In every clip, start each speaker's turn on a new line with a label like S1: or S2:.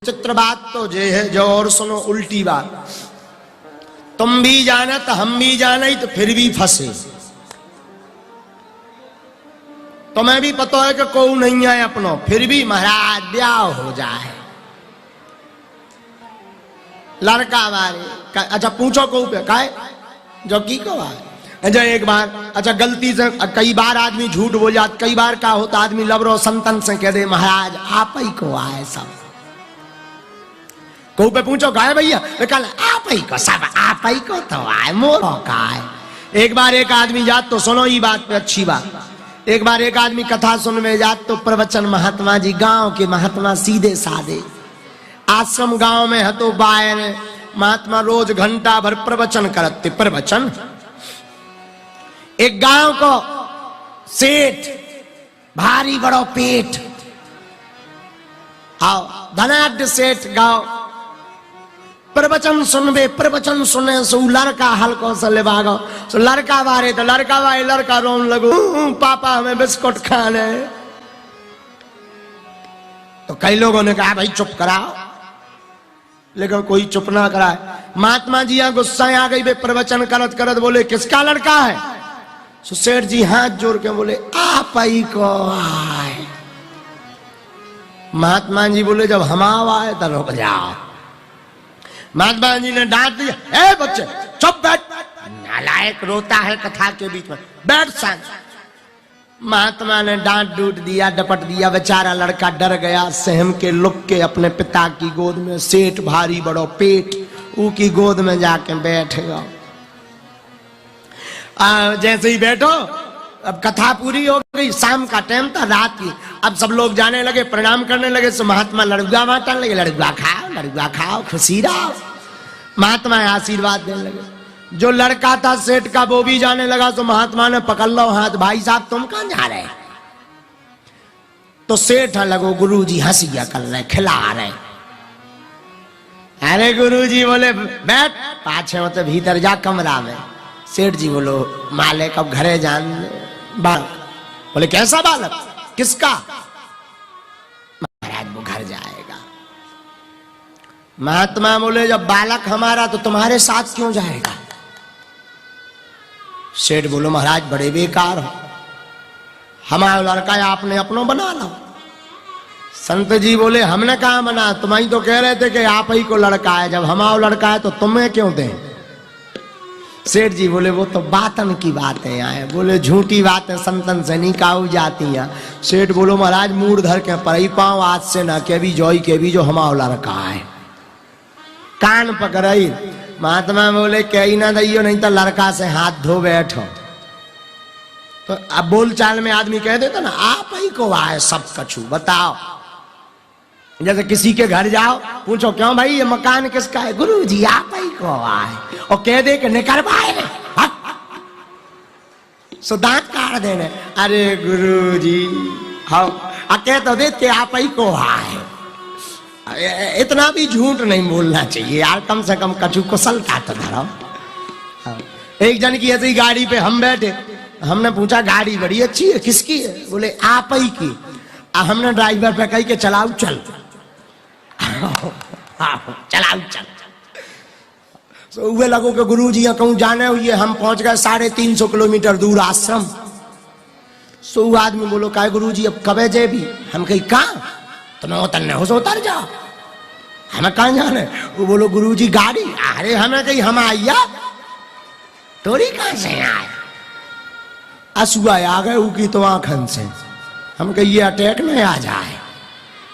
S1: चित्र बात तो जे है जो, और सुनो उल्टी बात। तुम भी जानत हम भी जाने तो फिर भी फंसे। तुम्हें भी पता है कि कोई नहीं है अपनो, फिर भी महाराज ब्याह हो जाए। लड़का बारे अच्छा पूछो को पे काहे जो की को आए। अच्छा एक बार अच्छा गलती से कई बार आदमी झूठ बोल जाता, कई बार क्या होता आदमी लबरो संतन से कह दे महाराज आप ही को आए सब। को पे पूछो गाय भैया कल आप ही को सब आप ही को तो आए मोरो का है। एक बार एक आदमी जात तो सुनो ये बात पे अच्छी बात। एक बार एक आदमी कथा सुन में जात तो प्रवचन महात्मा जी गांव के महात्मा सीधे साधे आश्रम गांव में है तो बायन महात्मा रोज घंटा भर प्रवचन करते। प्रवचन एक गांव को सेठ भारी बड़ो पेट आओ धनाढ़ सेठ गांव प्रवचन सुनबे। प्रवचन सुने सो लड़का हल्को से ले भागो सो लड़का बारे तो लड़का बारे लड़का रोन लगो पापा हमें बिस्कुट खाने। तो कई लोगों ने कहा भाई चुप कराओ, लेकिन कोई चुप ना कराए। महात्मा जी यहाँ गुस्सा आ गई। वे प्रवचन करत करत बोले किसका लड़का है? सो सेठ जी हाथ जोड़ के बोले आप ही को आए। महात्मा जी बोले जब हम आए तो रुक जाओ। महात्मा जी ने डांट दिया ए बच्चे चुप बैठ, नालायक रोता है कथा के बीच में, बैठ शांत। महात्मा ने डांट डूट दिया डपट दिया। बेचारा लड़का डर गया, सहम के लुक के अपने पिता की गोद में, सेठ भारी बड़ो पेट ऊ की गोद में जाके बैठ गया। जैसे ही बैठो अब कथा पूरी हो गई, शाम का टाइम था रात की। अब सब लोग जाने लगे प्रणाम करने लगे। तो महात्मा लड़ुआ बांटने लगे, लड़ुआ खाओ खुशी रहो। महात्मा आशीर्वाद देने लगे। जो लड़का था सेठ का वो भी जाने लगा। तो महात्मा ने पकड़ लो हाथ, भाई साहब तुम कहां जा रहे? तो सेठ लगो गुरुजी हंसिया कर रहे खिला रहे। अरे गुरुजी बोले बैठ पाछे होते भीतर जा कमरा में। सेठ जी बोलो मालिक अब घरे जान बालक। बोले कैसा बालक? किसका? महाराज वो घर जाएगा। महात्मा बोले जब बालक हमारा तो तुम्हारे साथ क्यों जाएगा? सेठ बोलो महाराज बड़े बेकार हो, हमारा लड़का आपने अपनो बना लो। संत जी बोले हमने कहा बना, तुम ही तो कह रहे थे कि आप ही को लड़का है, जब हमारा लड़का है तो तुम्हें क्यों दें? सेठ जी बोले वो तो बातन की बातें आए। बोले झूठी बातें संतन से नहीं काऊ जाती हैं। सेठ बोलो महाराज मूड धर के परई पाओ आज से ना के भी जोई के भी जो हमारा लड़का है। कान पकड़ई। महात्मा बोले कही ना दैयो नहीं तो लड़का से हाथ धो बैठो। तो अब बोल चाल में आदमी कह देता ना आप ही को आए सब कछु बताओ। जैसे किसी के घर जाओ पूछो क्यों भाई ये मकान किसका है? गुरुजी आप ही को आए। और कह दे कि निकलवाए सो दांत काट देने। अरे गुरुजी हाँ कह तो दे कि आप ही को आए। इतना भी झूठ नहीं बोलना चाहिए यार, कम से कम कछु कुशलता तो धरो। एक जन की ऐसी गाड़ी पे हम बैठे, हमने पूछा गाड़ी बड़ी अच्छी है किसकी है? बोले आप ही की। हमने ड्राइवर पे कही के चलाओ चल चलाओ चल। तो वे लगो के गुरुजी यहाँ कहूँ जाने हुए हम पहुंच गए 350 किलोमीटर दूर आश्रम। सो आदमी बोलो का गुरुजी अब कबे जे भी? हम कही कहाँ? तुम्हें उतरने हो सो उतर जाओ, हमें कहाँ जाने? वो बोलो गुरुजी गाड़ी। अरे हमें कही हम आइया तोरी कहाँ से आए? असुआ आ गए उकी तो आंखन से। हम कही ये अटैक नहीं आ जाए।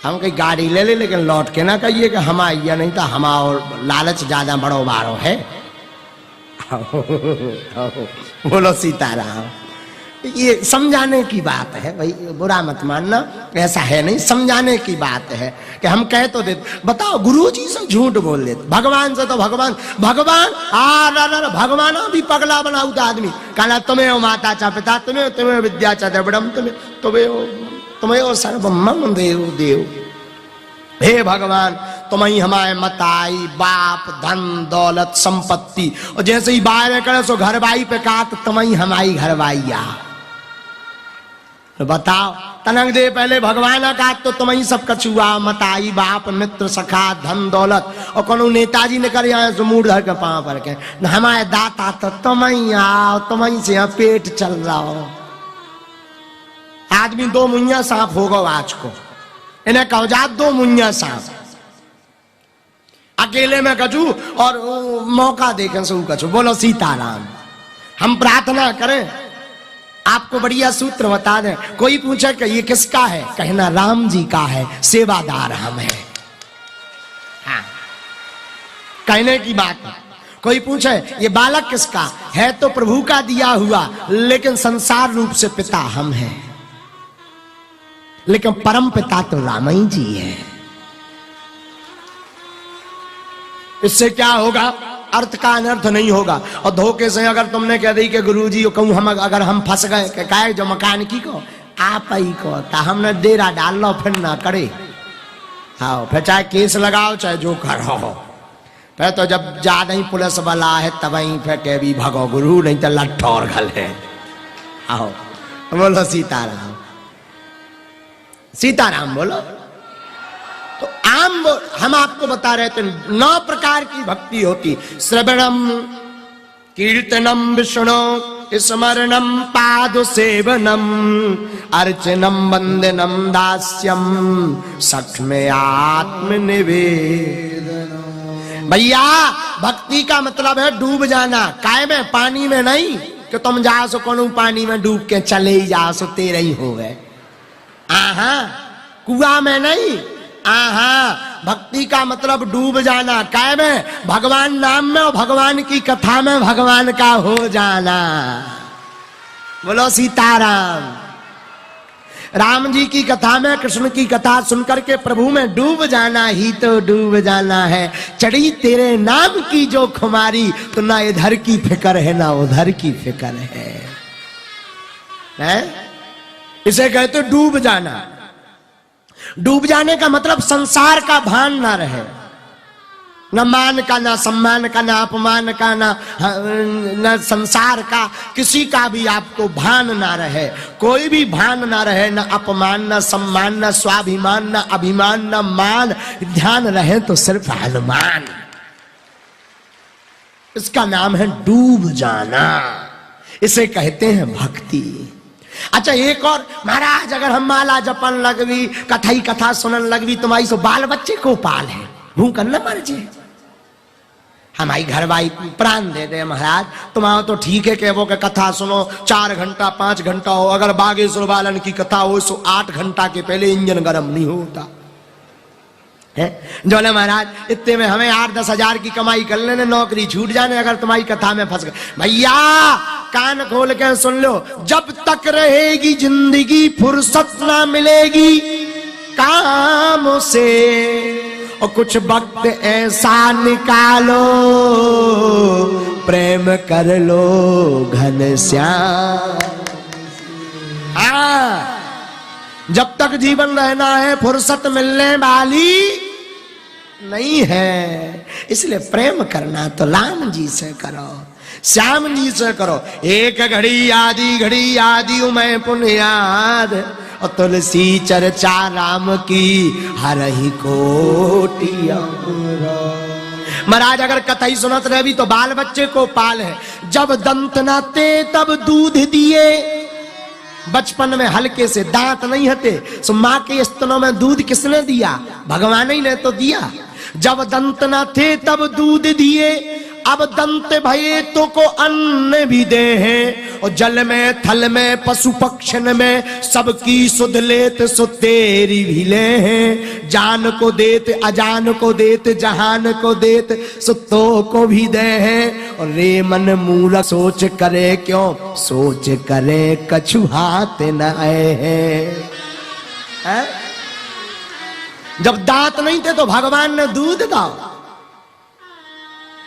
S1: हम कही गाड़ी ले ले लेकिन लौट के ना कहिए कि हम आइया नहीं तो हमारा लालच ज्यादा बड़ो बारो है। बोलो सीताराम। ये समझाने की बात है भाई, बुरा मत मानना, ऐसा है नहीं, समझाने की बात है कि हम कह तो देते। बताओ गुरुजी से झूठ बोल देते, भगवान से तो भगवान भगवान भी पगला बनाऊ था आदमी। कहना तुम्हें हो माता चा पिता, तुम्हें विद्या चा द्रविड़म, तुम्हें हो सर्वमं देव देव। हे भगवान तुम ही हमारे मताई बाप धन दौलत संपत्ति। और जैसे ही बाहर करे सो घर बाई पे कहा तो तुम ही हमारी घर बाइया। बताओ तनक दे पहले भगवान का तो तुम ही सब कछुआ मताई बाप मित्र सखा धन दौलत और कोनो नेताजी ने कर यहाँ मूड धर के पाँव पर के हमारे दाता तो तुम ही आओ तुम ही से यहाँ पेट चल रहा हो। आदमी दो मुइया सांप होगा आज को इन्हें कहो जात दो मुइया सांप अकेले में कछू और मौका देखें सू कछू। बोलो सीताराम। हम प्रार्थना करें आपको बढ़िया सूत्र बता दें। कोई पूछे कि ये किसका है, कहना राम जी का है, सेवादार हम हैं। हाँ कहने की बात है। कोई पूछे ये बालक किसका है, तो प्रभु का दिया हुआ, लेकिन संसार रूप से पिता हम हैं, लेकिन परम पिता तो राम ही जी है। इससे क्या होगा, अर्थ का अनर्थ नहीं होगा। और धोखे से अगर तुमने कह दी कि गुरुजी कहूं हम अगर हम फंस गए कहे जो मकान की को आप ही को ता हमने डेरा डाल लो फिर ना करे। हाँ फिर चाहे केस लगाओ चाहे जो करो, फिर तो जब ज्यादा ही पुलिस वाला है तब ही फिर कह भी भगो गुरु नहीं तो लट्ठौर गल है। आओ बोलो सीताराम। सीताराम बोलो। तो हम आपको बता रहे थे 9 प्रकार की भक्ति होती। श्रवणम कीर्तनम विष्णु स्मरणम पाद सेवनम अर्चनम वंदनम दास्यम सख्मे आत्मनिवेदन। भैया भक्ति का मतलब है डूब जाना। काय में, पानी में नहीं कि तुम जाओ सो कोनो पानी में डूब के चले ही जाओ सो तेरे ही हो गए। आहा कुआं में नहीं। आहा भक्ति का मतलब डूब जाना। काय में, भगवान नाम में और भगवान की कथा में भगवान का हो जाना। बोलो सीताराम। राम जी की कथा में, कृष्ण की कथा सुनकर के प्रभु में डूब जाना ही तो डूब जाना है। चढ़ी तेरे नाम की जो खुमारी, तो ना इधर की फिक्र है ना उधर की फिक्र है? इसे कहते डूब जाना। डूब जाने का मतलब संसार का भान ना रहे, न मान का, ना सम्मान का, ना अपमान का, न संसार का किसी का भी आपको भान ना रहे। कोई भी भान ना रहे, न अपमान, न सम्मान, न स्वाभिमान, न अभिमान, न मान। ध्यान रहे तो सिर्फ हनुमान। इसका नाम है डूब जाना। इसे कहते हैं भक्ति। अच्छा एक और, महाराज अगर हम माला जपन लगवी, कथई कथा सुनन लगवी, तुम्हारी सो बाल बच्चे को पाल है, भूख न मर जे। हमारी घर भाई प्राण दे दे महाराज, तुम्हारा तो ठीक है कि वो के कथा सुनो 4 घंटा 5 घंटा हो, अगर बागेश्वर वालन की कथा हो सो 8 घंटा के पहले इंजन गर्म नहीं होता है। जो ले महाराज इतने में हमें 8-10 हजार की कमाई कर लेने, नौकरी छूट जाने अगर तुम्हारी कथा में फंस गए। भैया कान खोल के सुन लो, जब तक रहेगी जिंदगी फुर्सत ना मिलेगी काम से, और कुछ वक्त ऐसा निकालो प्रेम कर लो घनश्याम। हाँ जब तक जीवन रहना है फुर्सत मिलने वाली नहीं है, इसलिए प्रेम करना तो राम जी से करो, श्याम जी से करो। एक घड़ी आदि उमय पुण्याद, और तुलसी चर्चा राम की हर ही कोटि। महाराज अगर कथई सुनत रहे भी तो बाल बच्चे को पाल है। जब दंत न थे तब दूध दिए, बचपन में हल्के से दांत नहीं हते, सो माँ के स्तनों में दूध किसने दिया? भगवान ही ने तो दिया। जब दंत न थे तब दूध दिए, अब दंत भये तो को अन्न भी दे हैं, और जल में थल में पशु पक्षन में सबकी सुध लेत सो तेरी भी ले हैं। जान को देत अजान को देत जहान को देत सो तो को भी दे हैं। और रे मन मूल सोच करे क्यों, सोच करे कछु हाथ न आए हैं। जब दांत नहीं थे तो भगवान ने दूध दाओ,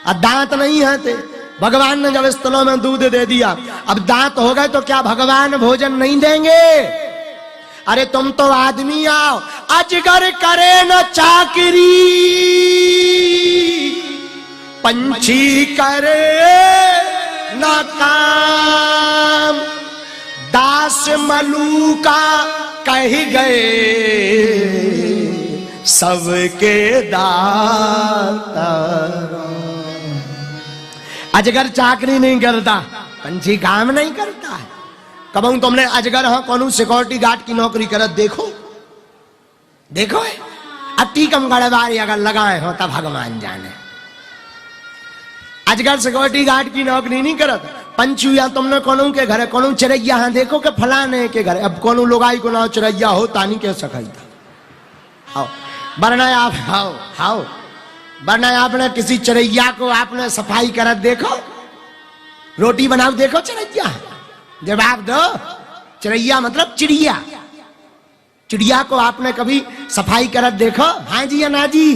S1: अब दांत नहीं है थे, भगवान ने जब स्तनों में दूध दे दिया। अब दांत हो गए तो क्या भगवान भोजन नहीं देंगे? अरे तुम तो आदमी आओ, अजगर करे न चाकरी, पंछी करे न काम, दास मलूका कह गए सबके दाता। अजगर चाकरी नहीं करता, पंछी काम नहीं करता है। कबू तुमने अजगर हाँ कौन सिक्योरिटी गार्ड की नौकरी करत देखो देखो है अति कम गड़बारी अगर लगाए हो तब भगवान जाने। अजगर सिक्योरिटी गार्ड की नौकरी नहीं करत। पंछी या तुमने कौन के घर कौन चिड़ैया हाँ देखो के फलाने के घर, अब कौन लोगाई को ना चिड़ैया हो तानी कह सकता। आओ वरना आप हाओ हाओ वरना आपने किसी चिड़ैया को आपने सफाई करत देखो, रोटी बनाओ देखो चिड़ैया, जवाब दो। चिड़ैया मतलब चिड़िया, चिड़िया को आपने कभी सफाई करत देखो? हाँ जी या ना जी?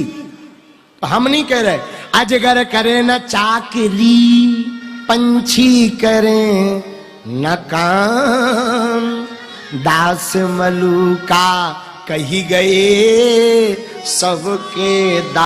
S1: तो हम नहीं कह रहे। अजगर करे न चाकरी, पंछी करे न काम, दास मलूका कही गए सबके